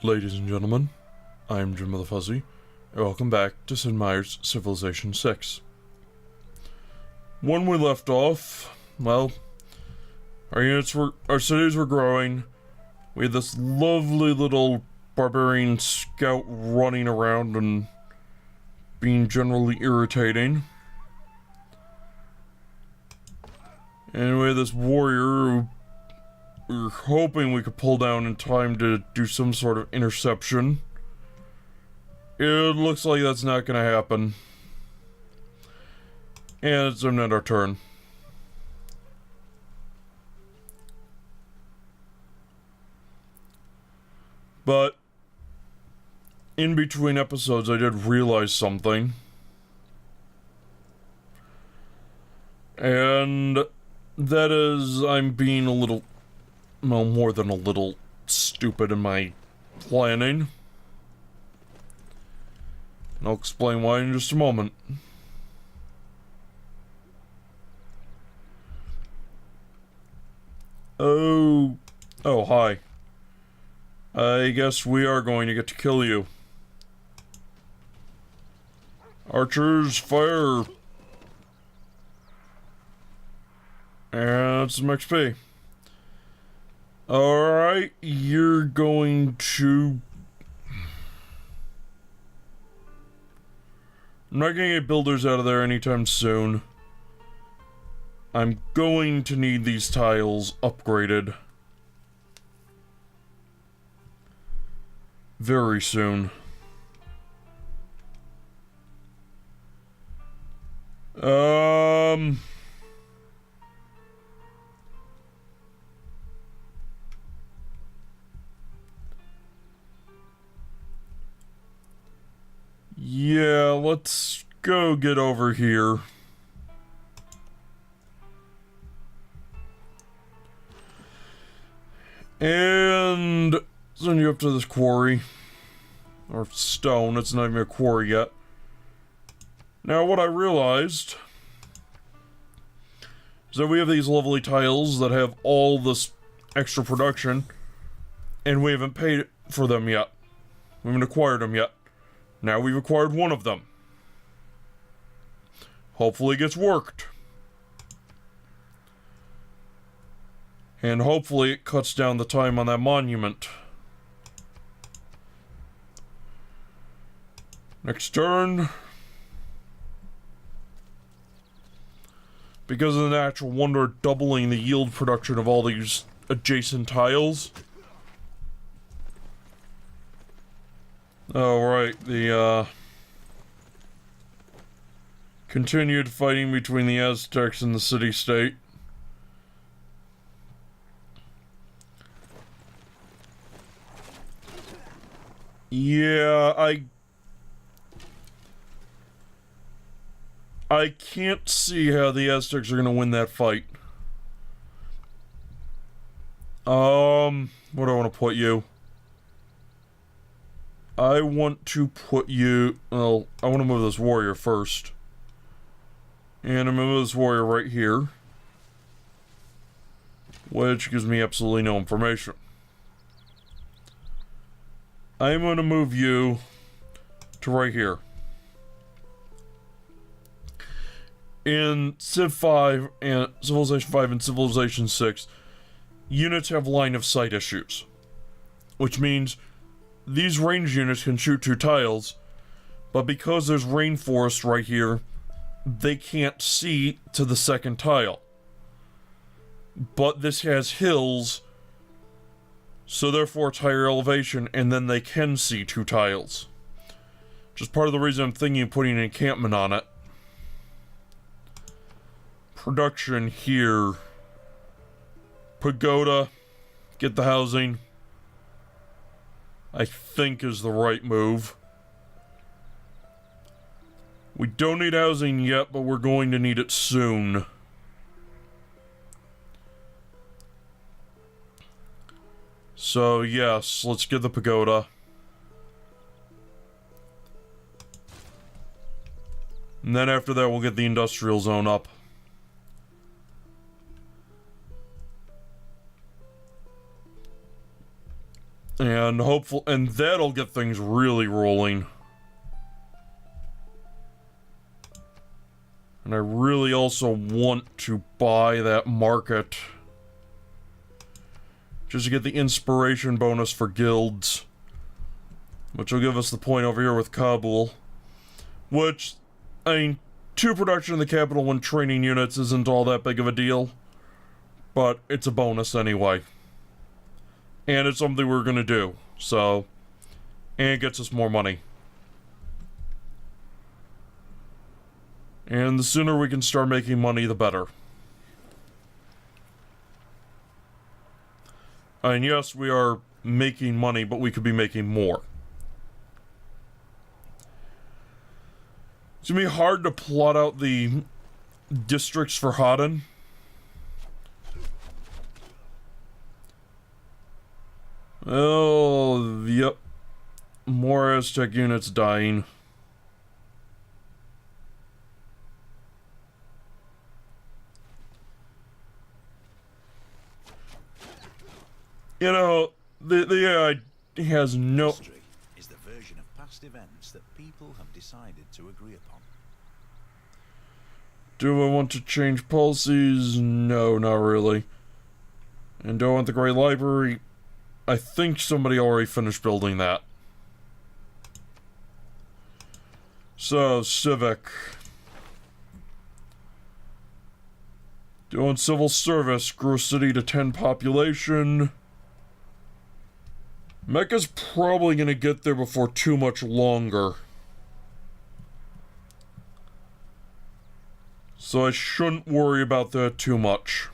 Ladies and gentlemen, I'm Jim of the Fuzzy, and welcome back to Sid Meier's Civilization 6. When we left off, well, our cities were growing. We had this lovely little barbarian scout running around and being generally irritating. And we had this warrior who we were hoping we could pull down in time to do some sort of interception. It looks like that's not gonna happen. And it's another turn. But in between episodes, I did realize something. And that is, I'm being a little, well, more than a little stupid in my planning. And I'll explain why in just a moment. Oh, hi. I guess we are going to get to kill you. Archers, fire! And some XP. Alright, you're going to... I'm not gonna get builders out of there anytime soon. I'm going to need these tiles upgraded very soon. Yeah, let's go get over here. And send you up to this quarry. Or stone, it's not even a quarry yet. Now what I realized is that we have these lovely tiles that have all this extra production, and we haven't paid for them yet. We haven't acquired them yet. Now we've acquired one of them. Hopefully it gets worked. And hopefully it cuts down the time on that monument. Next turn. Because of the natural wonder doubling the yield production of all these adjacent tiles. Oh, right, the, continued fighting between the Aztecs and the city-state. Yeah, I can't see how the Aztecs are gonna win that fight. Where do I want to put you? I want to put you... Well, I want to move this warrior first. And I'm gonna move this warrior right here. Which gives me absolutely no information. I'm gonna move you to right here. In Civ 5 and Civilization 5 and Civilization 6, units have line of sight issues. Which means these range units can shoot 2 tiles, but because there's rainforest right here, they can't see to the second tile. But this has hills, so therefore it's higher elevation, and then they can see 2 tiles. Which is part of the reason I'm thinking of putting an encampment on it. Production here. Pagoda. Get the housing. I think is the right move. We don't need housing yet, but we're going to need it soon. So yes, let's get the pagoda. And then after that we'll get the industrial zone up. And and that'll get things really rolling. And I really also want to buy that market. Just to get the inspiration bonus for guilds. Which will give us the point over here with Kabul. Which, I mean, 2 production in the capital when training units isn't all that big of a deal. But it's a bonus anyway. And it's something we're gonna do. So, and it gets us more money. And the sooner we can start making money, the better. And yes, we are making money, but we could be making more. It's gonna be hard to plot out the districts for Haden. Oh, yep. More Aztec units dying. You know, the AI has no... History is the version of past events that people have decided to agree upon. Do I want to change policies? No, not really. And do I want the Great Library? I think somebody already finished building that. So, Civic. Doing civil service, grow city to 10 population. Mecca's probably gonna get there before too much longer. So I shouldn't worry about that too much.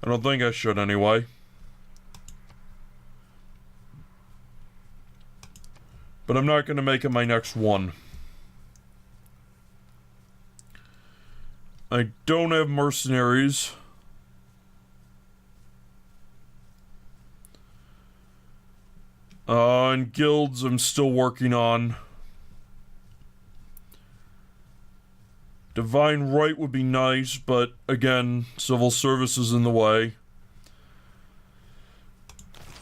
I don't think I should anyway. But I'm not gonna make it my next one. I don't have mercenaries. And guilds I'm still working on. Divine Right would be nice, but again, civil service is in the way.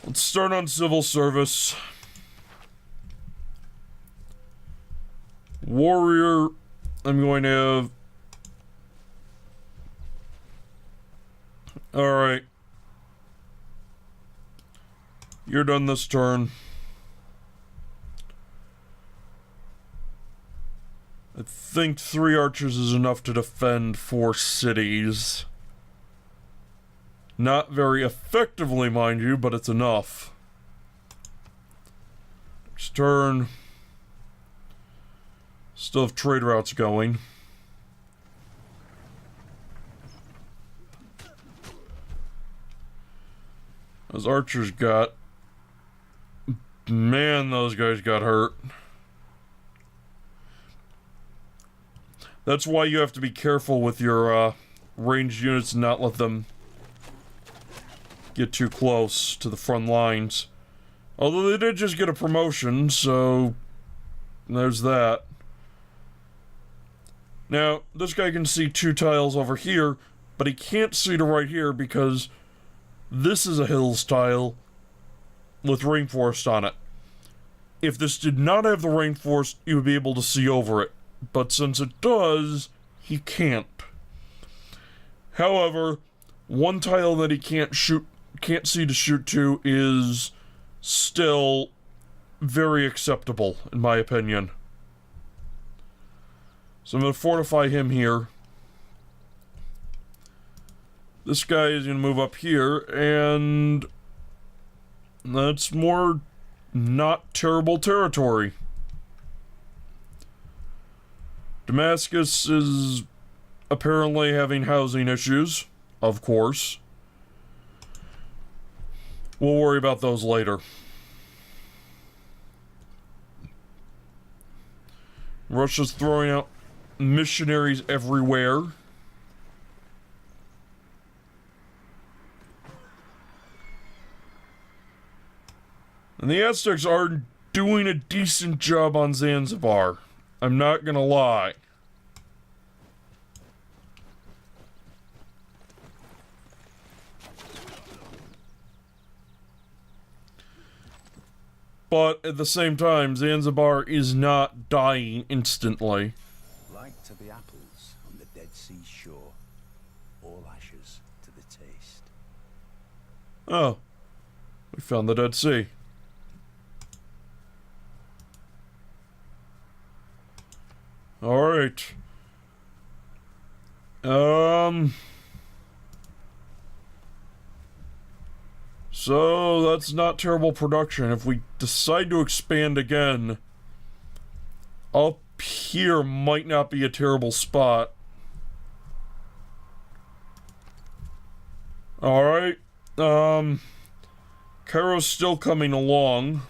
Let's start on civil service. Warrior, I'm going to have... Alright. You're done this turn. I think 3 archers is enough to defend 4 cities. Not very effectively, mind you, but it's enough. Next turn. Still have trade routes going. Those archers got... Man, those guys got hurt. That's why you have to be careful with your ranged units and not let them get too close to the front lines. Although they did just get a promotion, so there's that. Now, this guy can see 2 tiles over here, but he can't see to right here because this is a hills tile with rainforest on it. If this did not have the rainforest, you would be able to see over it. But since it does, he can't. However, one tile that he can't see to shoot to is still very acceptable, in my opinion. So I'm going to fortify him here. This guy is going to move up here, and that's more not terrible territory. Damascus is apparently having housing issues, of course. We'll worry about those later. Russia's throwing out missionaries everywhere. And the Aztecs are doing a decent job on Zanzibar. I'm not gonna lie. But at the same time, Zanzibar is not dying instantly. Like to the apples on the Dead Sea shore, all ashes to the taste. Oh, we found the Dead Sea. Alright. So that's not terrible production. If we decide to expand again, up here might not be a terrible spot. Alright. Cairo's still coming along.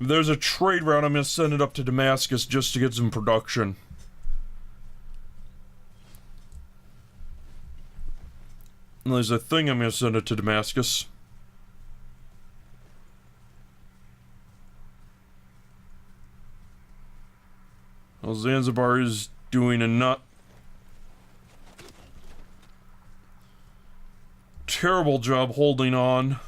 If there's a trade route, I'm going to send it up to Damascus just to get some production. And there's a thing I'm going to send it to Damascus. Well, Zanzibar is doing a not terrible job holding on.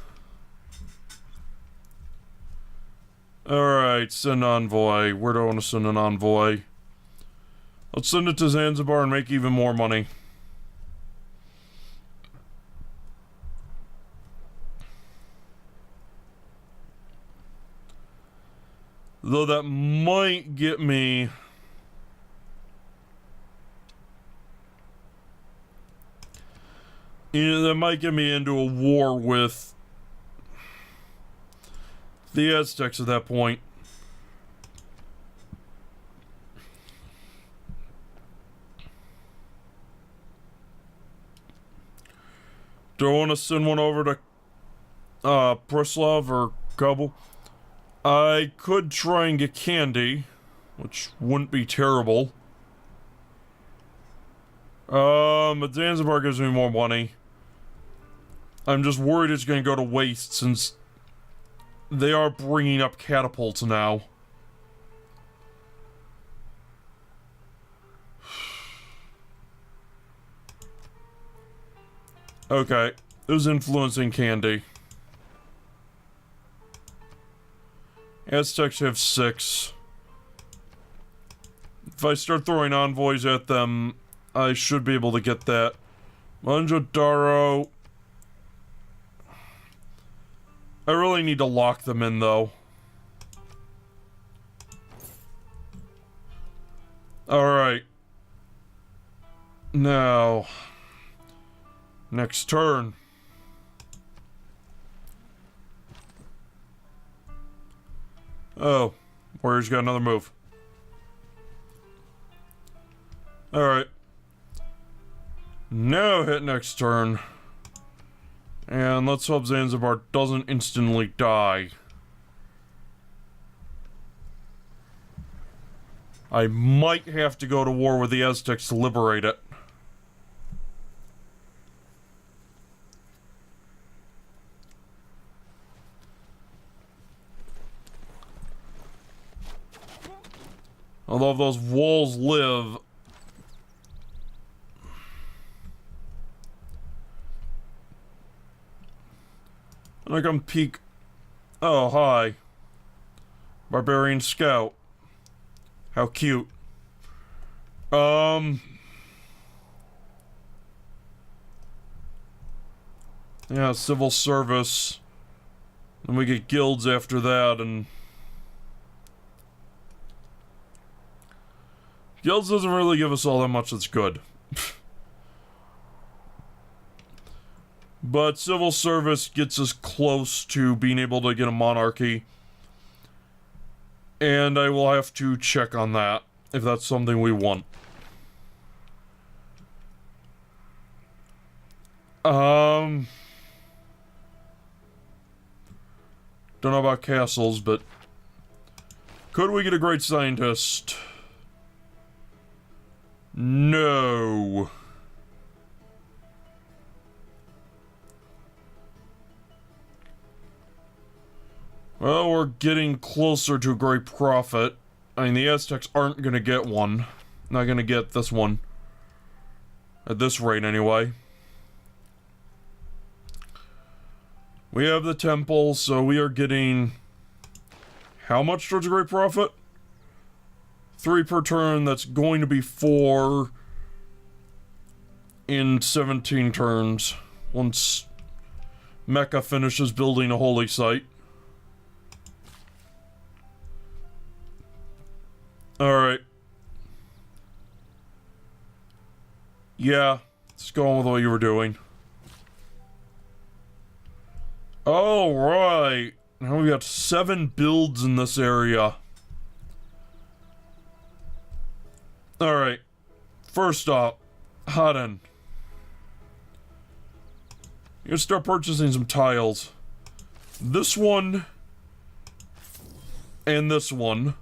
Alright, send envoy. Where do I want to send an envoy? Let's send it to Zanzibar and make even more money. Though that might get me... that might get me into a war with the Aztecs at that point. Do I want to send one over to Preslav or Kabul? I could try and get Candy, which wouldn't be terrible. But Zanzibar gives me more money. I'm just worried it's going to go to waste since they are bringing up catapults now. Okay, who's influencing Candy? Aztecs have 6. If I start throwing envoys at them, I should be able to get that. Manjadaro. I really need to lock them in, though. Alright. Now. Next turn. Oh. Warrior's got another move. Alright. Now hit next turn. And let's hope Zanzibar doesn't instantly die. I might have to go to war with the Aztecs to liberate it. Although if those walls live... And I come peek... Oh, hi. Barbarian Scout. How cute. Yeah, civil service. Then we get guilds after that, and... Guilds doesn't really give us all that much that's good. But civil service gets us close to being able to get a monarchy. And I will have to check on that, if that's something we want. Don't know about castles, but... Could we get a great scientist? No. Well, we're getting closer to a great prophet. I mean, the Aztecs aren't gonna get one. Not gonna get this one. At this rate, anyway. We have the temple, so we are getting... How much towards a great profit? 3 per turn, that's going to be 4 in 17 turns. Once Mecca finishes building a holy site. Alright. Yeah, let's go on with what you were doing. Alright. Now we got 7 builds in this area. Alright. First up, Haden. You gotta start purchasing some tiles. This one and this one.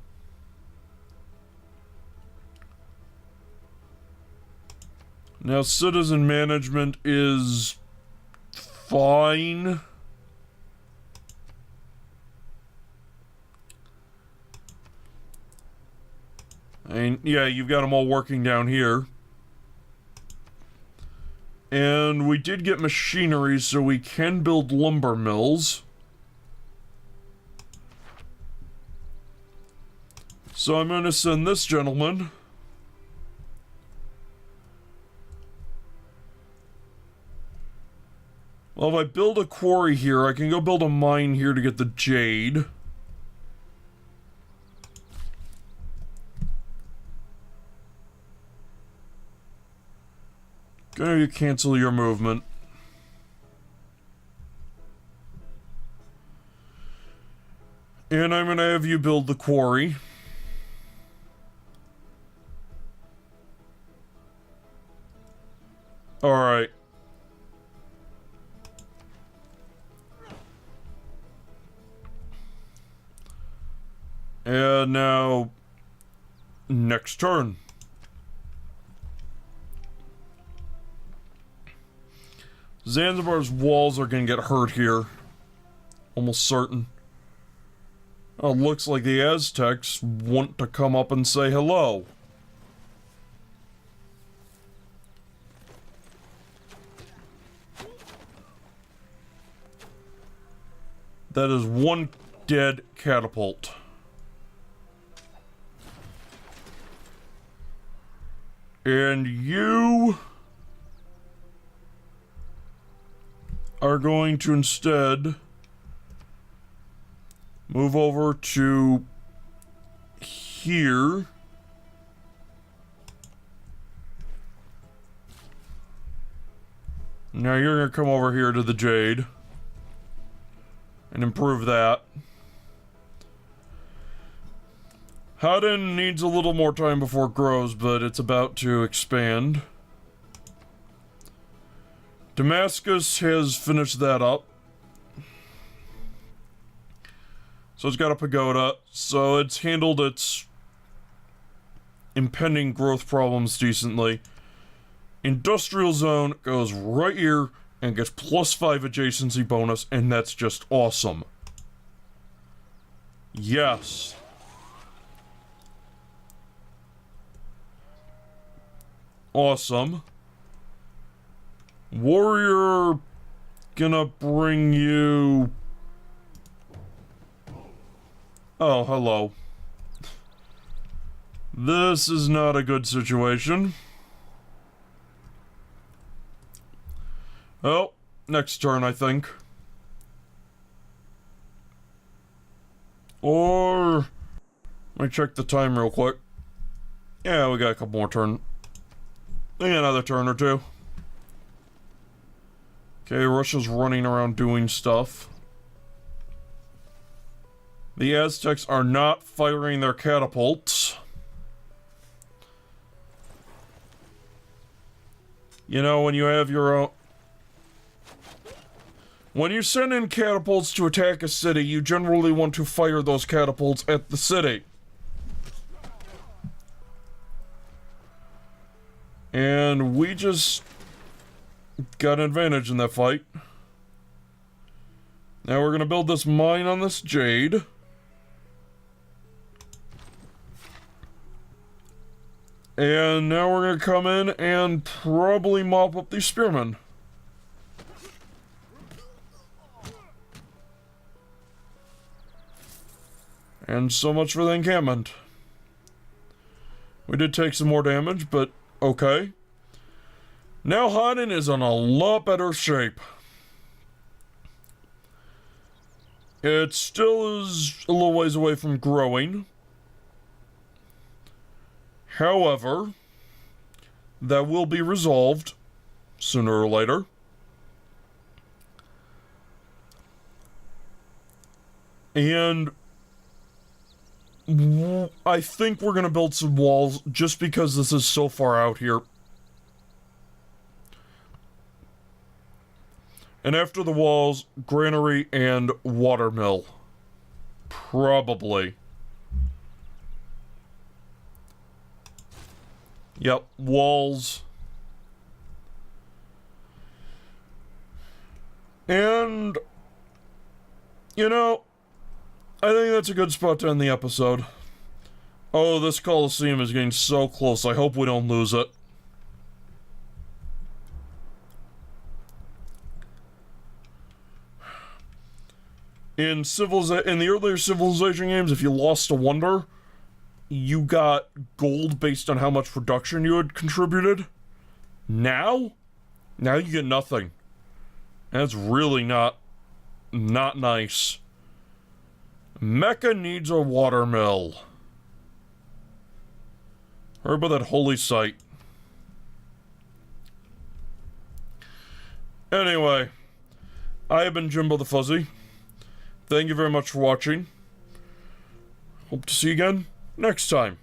Now, citizen management is fine. I mean, yeah, you've got them all working down here. And we did get machinery, so we can build lumber mills. So I'm going to send this gentleman. Well, if I build a quarry here, I can go build a mine here to get the jade. Gonna cancel your movement. And I'm gonna have you build the quarry. Alright. And now, next turn. Zanzibar's walls are gonna get hurt here. Almost certain. Oh, looks like the Aztecs want to come up and say hello. That is 1 dead catapult. And you are going to instead move over to here. Now you're going to come over here to the jade and improve that. Haden needs a little more time before it grows, but it's about to expand. Damascus has finished that up. So it's got a pagoda, so it's handled its impending growth problems decently. Industrial zone goes right here and gets +5 adjacency bonus, and that's just awesome. Yes. Awesome. Warrior gonna bring you... Oh, hello. This is not a good situation. Oh, next turn, I think. Or... let me check the time real quick. Yeah, we got a couple more turns. Yeah, another turn or two. Okay, Russia's running around doing stuff. The Aztecs are not firing their catapults. You know, when you have your own... when you send in catapults to attack a city, you generally want to fire those catapults at the city. And we just got an advantage in that fight. Now we're gonna build this mine on this jade. And now we're gonna come in and probably mop up these spearmen. And so much for the encampment. We did take some more damage, but okay. Now Haden is in a lot better shape. It still is a little ways away from growing. However, that will be resolved sooner or later. And I think we're going to build some walls just because this is so far out here. And after the walls, granary and watermill. Probably. Yep, walls. And, you know, I think that's a good spot to end the episode. Oh, this Coliseum is getting so close. I hope we don't lose it. In the earlier Civilization games, if you lost a wonder, you got gold based on how much production you had contributed. Now you get nothing. That's really not nice. Mecca needs a watermill. Heard about that holy site. Anyway, I have been Jimbo the Fuzzy. Thank you very much for watching. Hope to see you again next time.